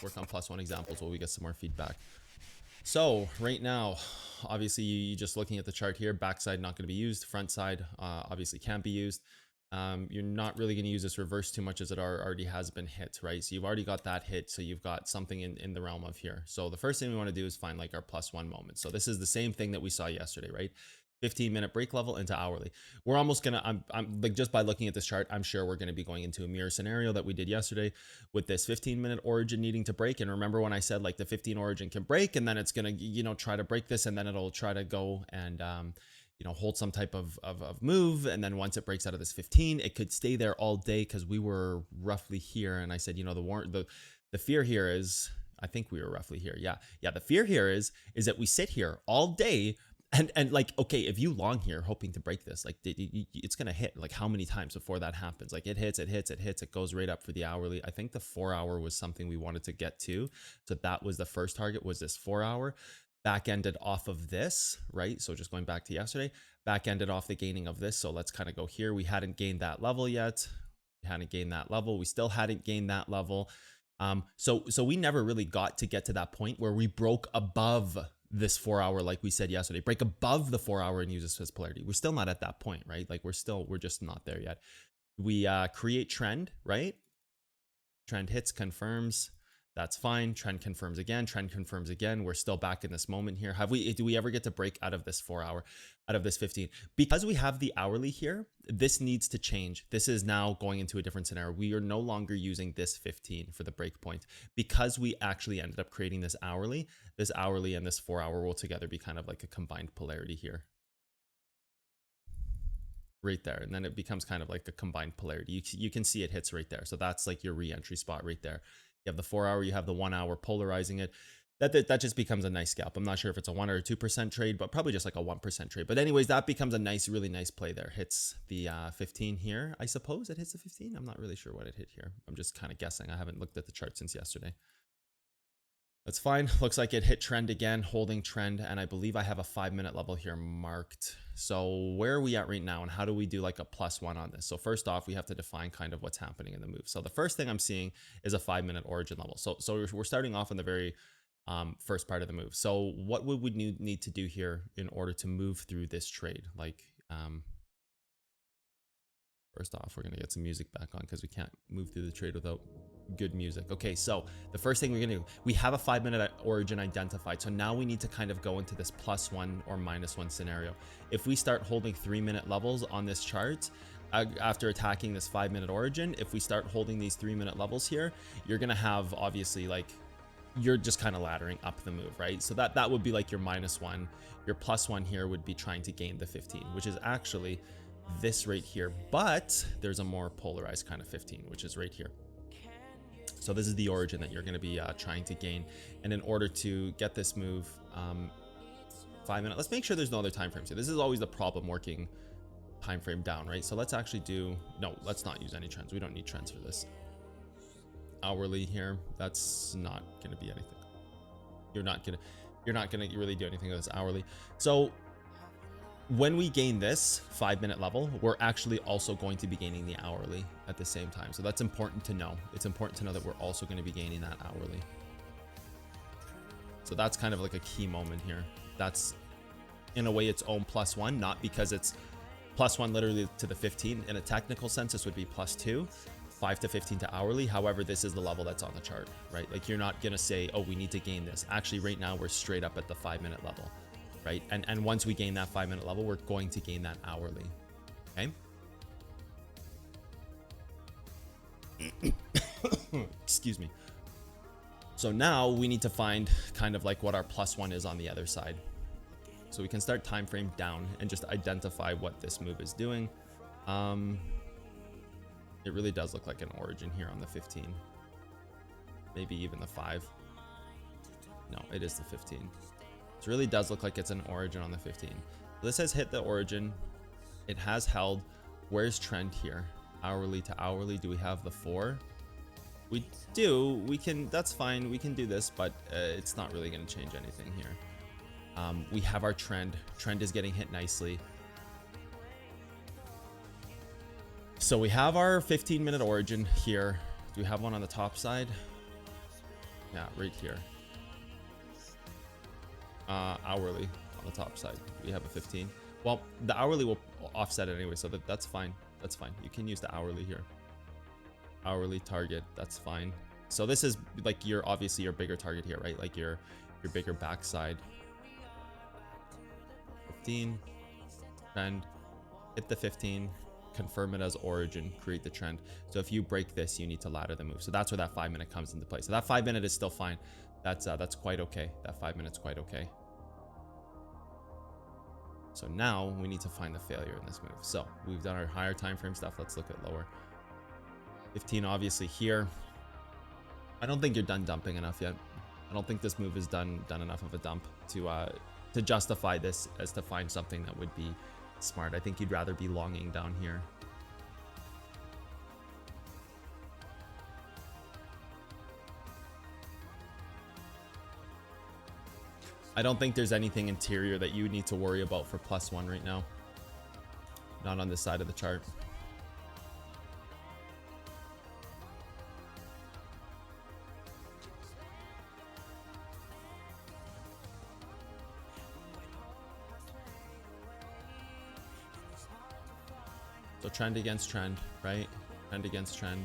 work on +1 examples while we get some more feedback. So right now, obviously you just looking at the chart here, backside not going to be used, front side obviously can't be used. You're not really going to use this reverse too much as it already has been hit, right? So you've already got that hit, so you've got something in the realm of here. So the first thing we want to do is find like our +1 moment. So this is the same thing that we saw yesterday, right? 15-minute break level into hourly. We're almost gonna, I'm like, just by looking at this chart, I'm sure we're gonna be going into a mirror scenario that we did yesterday with this 15-minute origin needing to break. And remember when I said like the 15 origin can break and then it's gonna, you know, try to break this and then it'll try to go and you know, hold some type of move. And then once it breaks out of this 15, it could stay there all day because we were roughly here. And I said, you know, the fear here is, I think we were roughly here. Yeah. The fear here is that we sit here all day and like, okay, if you long here hoping to break this, like it's going to hit like how many times before that happens? Like it hits, it goes right up for the hourly. I think the 4 hour was something we wanted to get to. So that was the first target, was this 4 hour. Back ended off of this, right? So just going back to yesterday, back ended off the gaining of this. So let's kind of go here. We hadn't gained that level yet. We hadn't gained that level. We still hadn't gained that level. So we never really got to get to that point where we broke above this 4 hour, like we said yesterday, break above the 4 hour and use this as polarity. We're still not at that point, right? Like we're just not there yet. We create trend, right? Trend hits, confirms. That's fine. Trend confirms again. Trend confirms again. We're still back in this moment here. Do we ever get to break out of this 4 hour, out of this 15? Because we have the hourly here, this needs to change. This is now going into a different scenario. We are no longer using this 15 for the break point because we actually ended up creating this hourly. This hourly and this 4 hour will together be kind of like a combined polarity here. Right there. And then it becomes kind of like a combined polarity. You can see it hits right there. So that's like your re-entry spot right there. You have the 4 hour, you have the 1 hour polarizing it. That just becomes a nice scalp. I'm not sure if it's a 1 or a 2% trade, but probably just like a 1% trade. But anyways, that becomes a nice, really nice play there. Hits the 15 here. I suppose it hits the 15. I'm not really sure what it hit here. I'm just kind of guessing. I haven't looked at the chart since yesterday. That's fine. Looks like it hit trend again, holding trend. And I believe I have a 5-minute level here marked. So where are we at right now? And how do we do like a +1 on this? So first off, we have to define kind of what's happening in the move. So the first thing I'm seeing is a 5-minute origin level. So we're starting off in the very first part of the move. So what would we need to do here in order to move through this trade? Like, first off, we're going to get some music back on because we can't move through the trade without good music. Okay, so the first thing we're going to do, we have a 5-minute origin identified. So now we need to kind of go into this +1 or -1 scenario. If we start holding 3-minute levels on this chart, after attacking this 5-minute origin, if we start holding these 3-minute levels here, you're going to have obviously like, you're just kind of laddering up the move, right? So that would be like your -1. Your +1 here would be trying to gain the 15, which is actually this right here, but there's a more polarized kind of 15, which is right here. So this is the origin that you're going to be trying to gain. And in order to get this move 5-minute, let's make sure there's no other time frames here. This is always the problem working time frame down, right? So let's actually do, no, let's not use any trends. We don't need trends for this. Hourly here, that's not going to be anything. You're not going to really do anything with this hourly. So when we gain this 5-minute level, we're actually also going to be gaining the hourly at the same time. So that's important to know. It's important to know that we're also going to be gaining that hourly. So that's kind of like a key moment here. That's in a way its own +1, not because it's +1 literally to the 15. In a technical sense, this would be +2, 5 to 15 to hourly. However, this is the level that's on the chart, right? Like you're not going to say, oh, we need to gain this. Actually, right now we're straight up at the 5-minute level. Right, and once we gain that 5-minute level, we're going to gain that hourly. Okay. Excuse me. So now we need to find kind of like what our +1 is on the other side. So we can start time frame down and just identify what this move is doing. It really does look like an origin here on the 15. Maybe even the 5. No, it is the 15. It really does look like it's an origin on the 15. This has hit the origin. It has held. Where's trend here? Hourly to hourly. Do we have the 4? We do. We can, that's fine. We can do this, but it's not really going to change anything here. We have our trend. Trend is getting hit nicely. So we have our 15-minute origin here. Do we have one on the top side? Yeah, right here. Hourly on the top side. We have a 15. Well, the hourly will offset it anyway, so that's fine. That's fine. You can use the hourly here. Hourly target, that's fine. So this is like your obviously your bigger target here, right? Like your bigger backside. 15 trend, hit the 15, confirm it as origin, create the trend. So if you break this, you need to ladder the move. So that's where that 5 minute comes into play. So that 5 minute is still fine. That's quite okay. That 5 minutes quite okay. So now we need to find the failure in this move. So we've done our higher time frame stuff. Let's look at lower. 15 obviously here. I don't think you're done dumping enough yet. I don't think this move is done enough of a dump to justify this as to find something that would be smart. I think you'd rather be longing down here. I don't think there's anything interior that you need to worry about for +1 right now. Not on this side of the chart. So trend against trend, right? Trend against trend.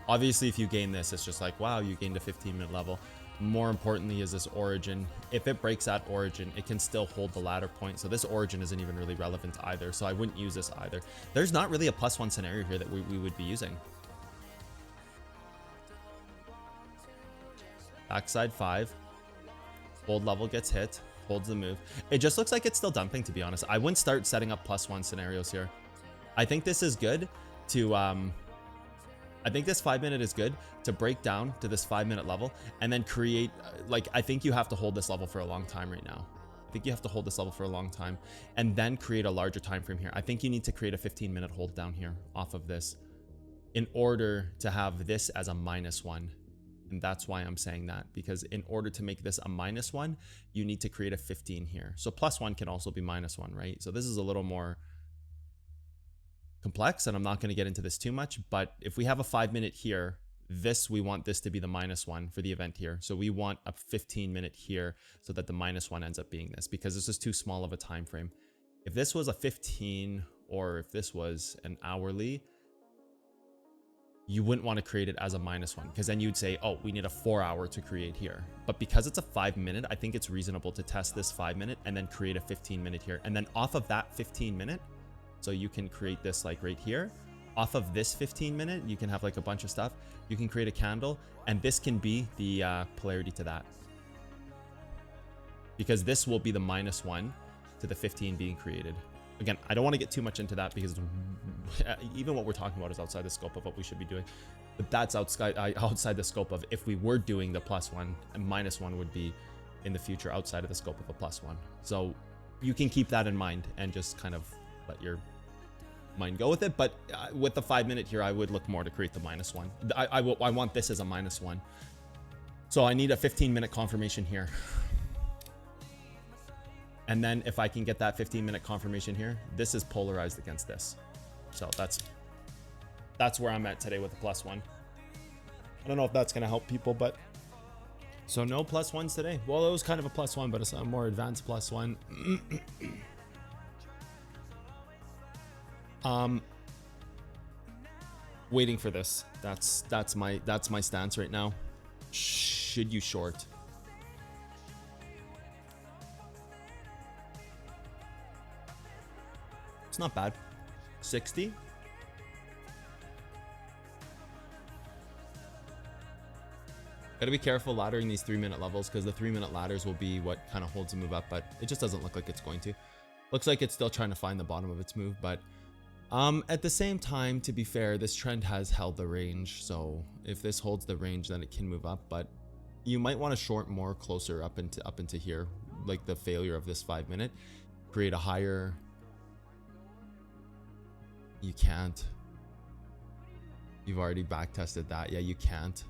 Obviously, if you gain this, it's just like, wow, you gained a 15-minute level. More importantly is this origin. If it breaks that origin, it can still hold the ladder point. So this origin isn't even really relevant either. So I wouldn't use this either. There's not really a +1 scenario here that we would be using. Backside 5. Hold level gets hit. Holds the move. It just looks like it's still dumping, to be honest. I wouldn't start setting up +1 scenarios here. I think this is good to I think this 5 minute is good to break down to this 5 minute level and then create like I think you have to hold this level for a long time right now. I think you have to hold this level for a long time and then create a larger time frame here. I think you need to create a 15-minute hold down here off of this in order to have this as a -1. And that's why I'm saying that, because in order to make this a -1, you need to create a 15 here. So +1 can also be -1, right? So this is a little more complex, and I'm not going to get into this too much, but if we have a 5 minute here, we want this to be the -1 for the event here. So we want a 15-minute here so that the -1 ends up being this, because this is too small of a time frame. If this was a 15 or if this was an hourly, you wouldn't want to create it as a -1, because then you'd say, oh, we need a 4-hour to create here. But because it's a 5 minute, I think it's reasonable to test this 5 minute and then create a 15-minute here. And then off of that 15-minute, so you can create this like right here. Off of this 15-minute, you can have like a bunch of stuff. You can create a candle, and this can be the polarity to that. Because this will be the -1 to the 15 being created. Again, I don't want to get too much into that because even what we're talking about is outside the scope of what we should be doing. But that's outside the scope of if we were doing the +1, and -1 would be in the future outside of the scope of a +1. So you can keep that in mind and just kind of let your mind go with it. But with the 5 minute here, I would look more to create the -1. I want this as a -1. So I need a 15-minute confirmation here. And then if I can get that 15-minute confirmation here, this is polarized against this. So that's where I'm at today with the +1. I don't know if that's going to help people, but so no +1s today. Well, it was kind of a +1, but it's a more advanced +1. Waiting for this. That's my stance right now. Should you short? It's not bad. 60. Gotta be careful laddering these 3-minute levels, because the 3-minute ladders will be what kind of holds the move up, but it just doesn't look like it's going to. Looks like it's still trying to find the bottom of its move, but at the same time, to be fair, this trend has held the range. So if this holds the range, then it can move up, but you might want to short more closer up into here, like the failure of this 5 minute. Create a higher. You can't. You've already back tested that. Yeah, you can't.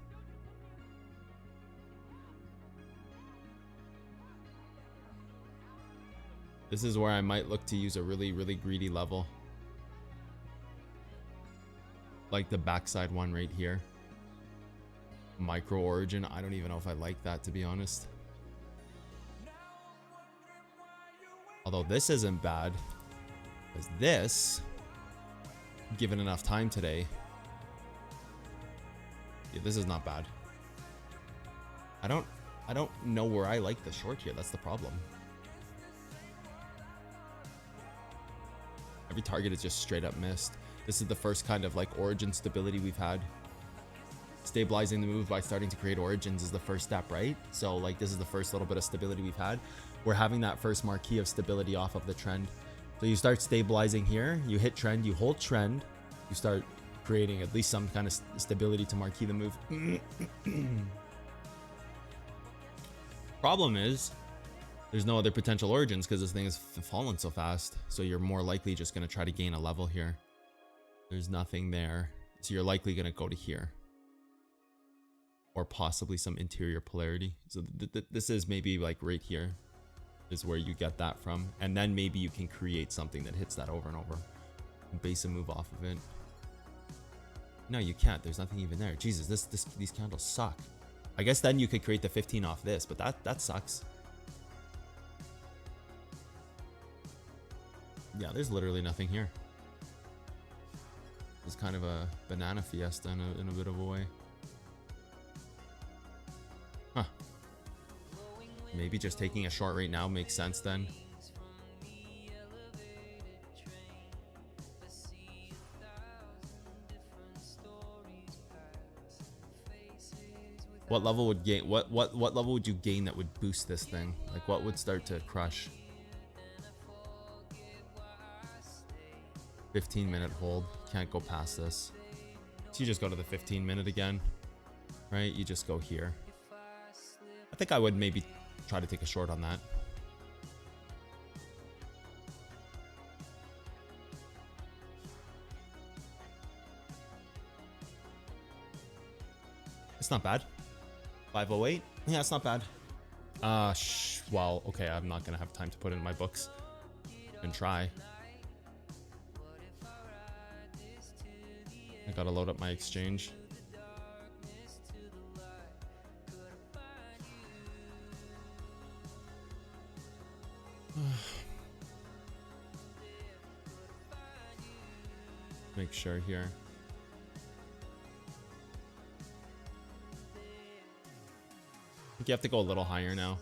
This is where I might look to use a really, really greedy level. Like the backside one right here. Micro origin, I don't even know if I like that, to be honest. Although this isn't bad, because this, given enough time today, yeah, this is not bad. I don't know where I like the short here. That's the problem. Every target is just straight up missed. This is the first kind of like origin stability we've had. Stabilizing the move by starting to create origins is the first step, right? So like this is the first little bit of stability we've had. We're having that first marquee of stability off of the trend. So you start stabilizing here, you hit trend, you hold trend, you start creating at least some kind of stability to marquee the move. Problem is, there's no other potential origins because this thing has fallen so fast. So you're more likely just going to try to gain a level here. There's nothing there. So you're likely going to go to here. Or possibly some interior polarity. So this is maybe like right here is where you get that from. And then maybe you can create something that hits that over and over. And base a move off of it. No, you can't. There's nothing even there. Jesus, these candles suck. I guess then you could create the 15 off this, but that sucks. Yeah, there's literally nothing here. It's kind of a banana fiesta in a bit of a way. Huh. Maybe just taking a short right now makes sense then. What level would gain? What level would you gain that would boost this thing? Like what would start to crush? 15-minute hold. Can't go past this. So you just go to the 15-minute again, right? You just go here. I think I would maybe try to take a short on that. It's not bad. 508. Yeah, it's not bad. Well, okay, I'm not gonna have time to put it in my books and try. I gotta load up my exchange. Make sure here. I think you have to go a little higher now.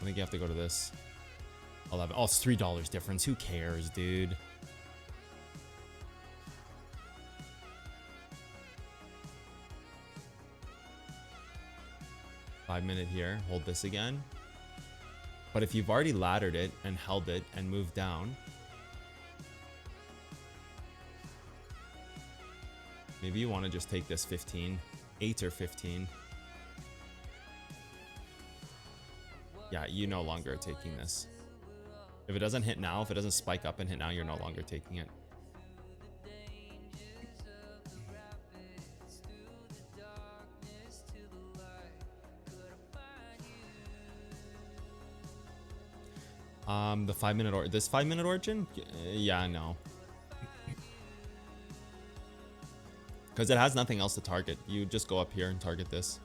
I think you have to go to this 11. Oh, it's $3 difference. Who cares, dude? Five-minute here. Hold this again. But if you've already laddered it and held it and moved down, maybe you want to just take this 15, 8 or 15. Yeah, you no longer are taking this. If it doesn't hit now, if it doesn't spike up and hit now, you're no longer taking it. The 5-minute or this 5-minute origin? Yeah, no. Because it has nothing else to target. You just go up here and target this.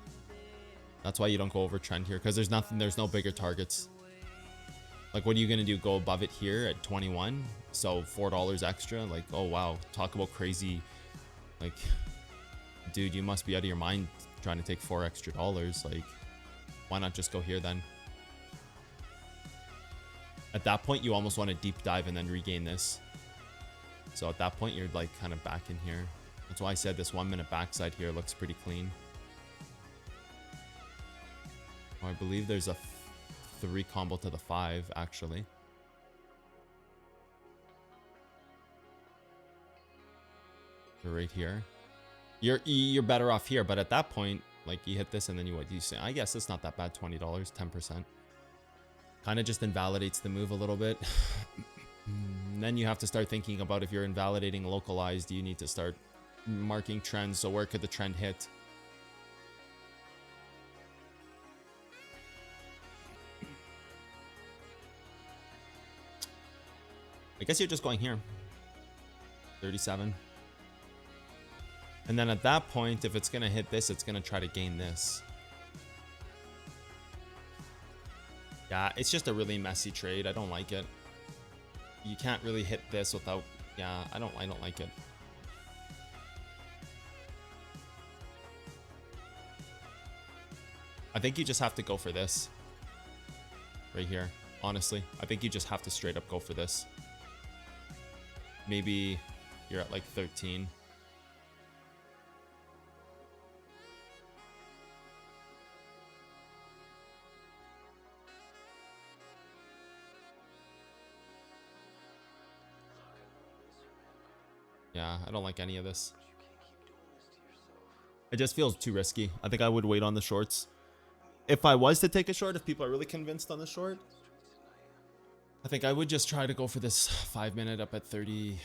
That's why you don't go over trend here, because there's nothing, there's no bigger targets. Like, what are you gonna do? Go above it here at 21? So $4 extra? Like, oh wow, talk about crazy. Like, dude, you must be out of your mind trying to take $4 extra. Like, why not just go here then? At that point, you almost want to deep dive and then regain this. So at that point, you're like kind of back in here. That's why I said this 1-minute backside here looks pretty clean. Oh, I believe there's a 3 combo to the 5 actually. So right here, you're better off here, but at that point, like you hit this and then you what do you say? I guess it's not that bad. $20, 10%. Kind of just invalidates the move a little bit. And then you have to start thinking about, if you're invalidating localized, you need to start marking trends. So where could the trend hit? I guess you're just going here. 37. And then at that point, if it's going to hit this, it's going to try to gain this. Yeah, it's just a really messy trade. I don't like it. You can't really hit this without, yeah, I don't like it. I think you just have to go for this right here. Honestly, I think you just have to straight up go for this. Maybe you're at like 13. Yeah, I don't like any of this. It just feels too risky. I think I would wait on the shorts. If I was to take a short, if people are really convinced on the short, I think I would just try to go for this 5 minute up at 30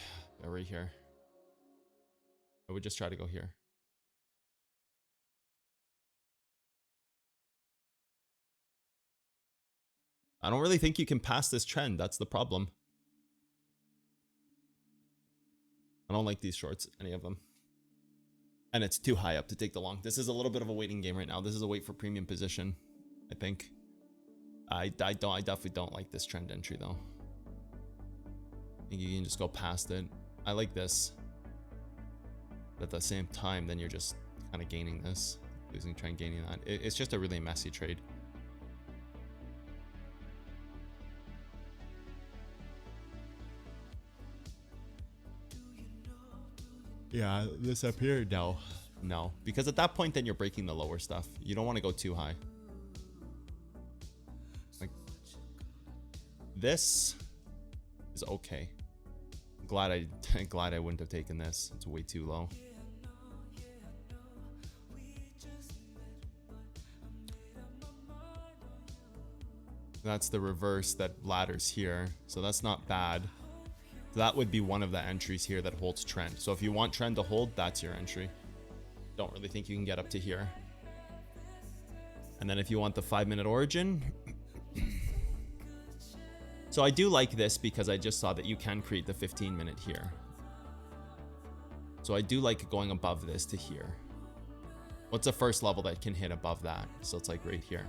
right here. I would just try to go here. I don't really think you can pass this trend. That's the problem. I don't like these shorts, any of them. And it's too high up to take the long. This is a little bit of a waiting game right now. This is a wait for premium position, I think. I definitely don't like this trend entry though. I think you can just go past it. I like this. But at the same time, then you're just kind of gaining this. Losing trend, gaining that. It's just a really messy trade. Yeah, this up here, no, because at that point then you're breaking the lower stuff. You don't want to go too high. Like this is okay. Glad I wouldn't have taken this. It's way too low. That's the reverse that ladders here, so that's not bad. That would be one of the entries here that holds trend. So if you want trend to hold, that's your entry. Don't really think you can get up to here. And then if you want the 5 minute origin. So I do like this because I just saw that you can create the 15 minute here. So I do like going above this to here. What's the first level that can hit above that? So it's like right here.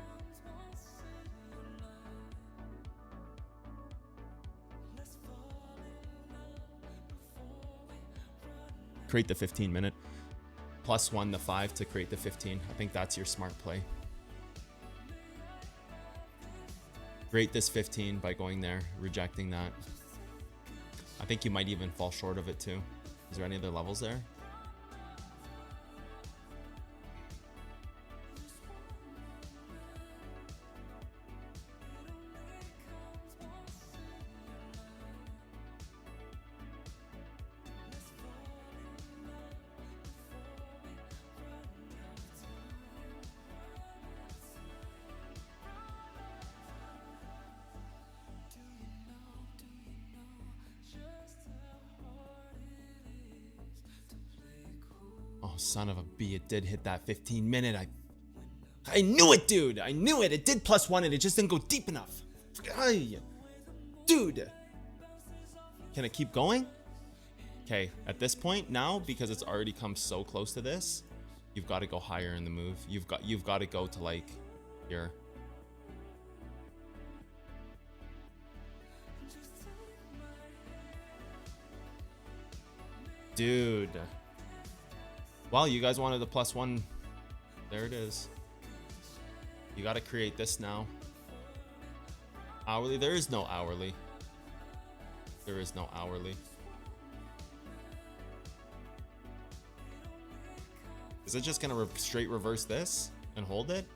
Create the 15 minute. +1 the 5 to create the 15. I think that's your smart play. Create this 15 by going there, rejecting that. I think you might even fall short of it too. Is there any other levels there? Son of a B, it did hit that 15 minute. I knew it, dude. I knew it. It did +1 and it just didn't go deep enough. Dude. Can it keep going? Okay, at this point now, because it's already come so close to this, you've got to go higher in the move. You've got to go to like here. Dude. Well, you guys wanted the +1. There it is. You got to create this now. Hourly? There is no hourly. There is no hourly. Is it just going to straight reverse this and hold it?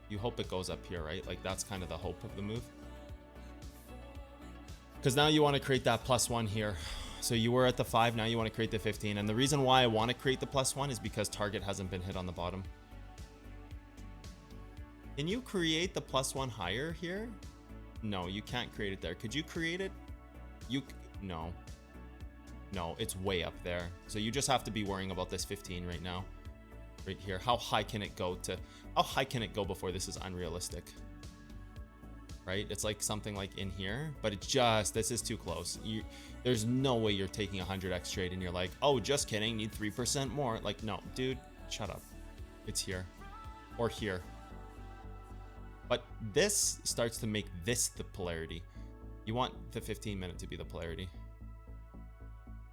You hope it goes up here, right? Like that's kind of the hope of the move. Because now you want to create that +1 here. So you were at the 5, now you want to create the 15. And the reason why I want to create the +1 is because target hasn't been hit on the bottom. Can you create the +1 higher here? No, you can't create it there. Could you create it? No. No, it's way up there. So you just have to be worrying about this 15 right now. Right here. How high can it go before this is unrealistic? right? It's like something like in here, but it's just, this is too close. There's no way you're taking a 100x trade and you're like, oh, just kidding, need 3% more. Like, no, dude, shut up. It's here or here. But this starts to make this the polarity. You want the 15-minute to be the polarity.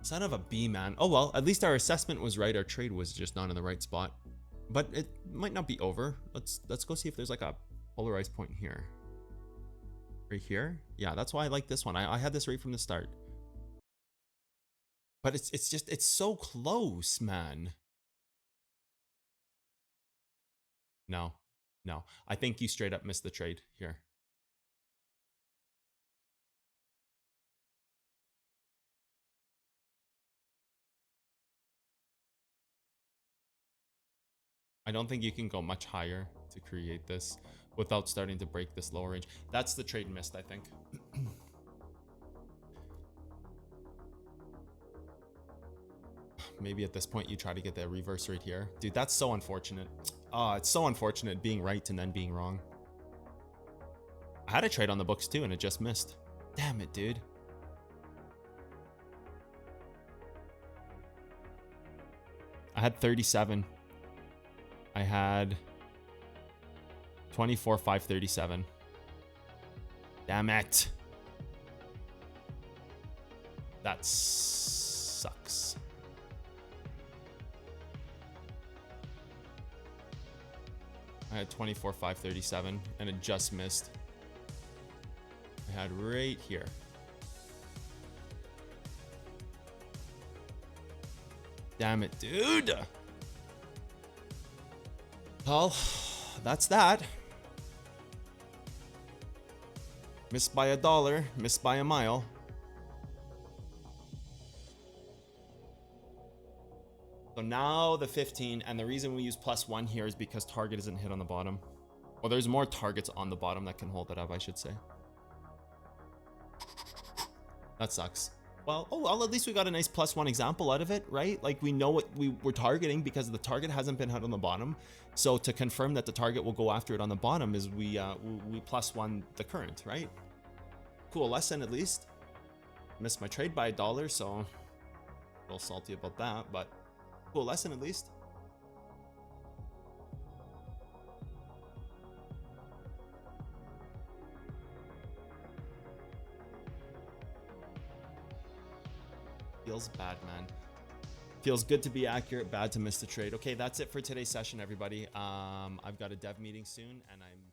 Son of a B, man. Oh well, at least our assessment was right. Our trade was just not in the right spot. But it might not be over. Let's go see if there's like a polarized point here. Right here? Yeah, that's why I like this one. I had this right from the start. But it's just, it's so close, man. No. I think you straight up missed the trade here. I don't think you can go much higher to create this without starting to break this lower range. That's the trade missed, I think. Maybe at this point you try to get that reverse right here. Dude, that's so unfortunate. It's so unfortunate being right and then being wrong. I had a trade on the books too and it just missed. Damn it, dude. I had 37. I had 24,537. Damn it. That sucks. I had 24,537 and it just missed. I had right here. Damn it, dude. Well, that's that. Missed by $1, missed by a mile. So now the 15, and the reason we use +1 here is because target isn't hit on the bottom. Well, there's more targets on the bottom that can hold it up, I should say. That sucks. Well, oh well, at least we got a nice +1 example out of it, right? Like we know what we were targeting because the target hasn't been hit on the bottom. So to confirm that the target will go after it on the bottom is we +1 the current, right? Cool lesson at least. Missed my trade by $1, so a little salty about that, but cool lesson at least. Feels bad, man. Feels good to be accurate, bad to miss the trade. Okay, that's it for today's session, everybody. I've got a dev meeting soon and I'm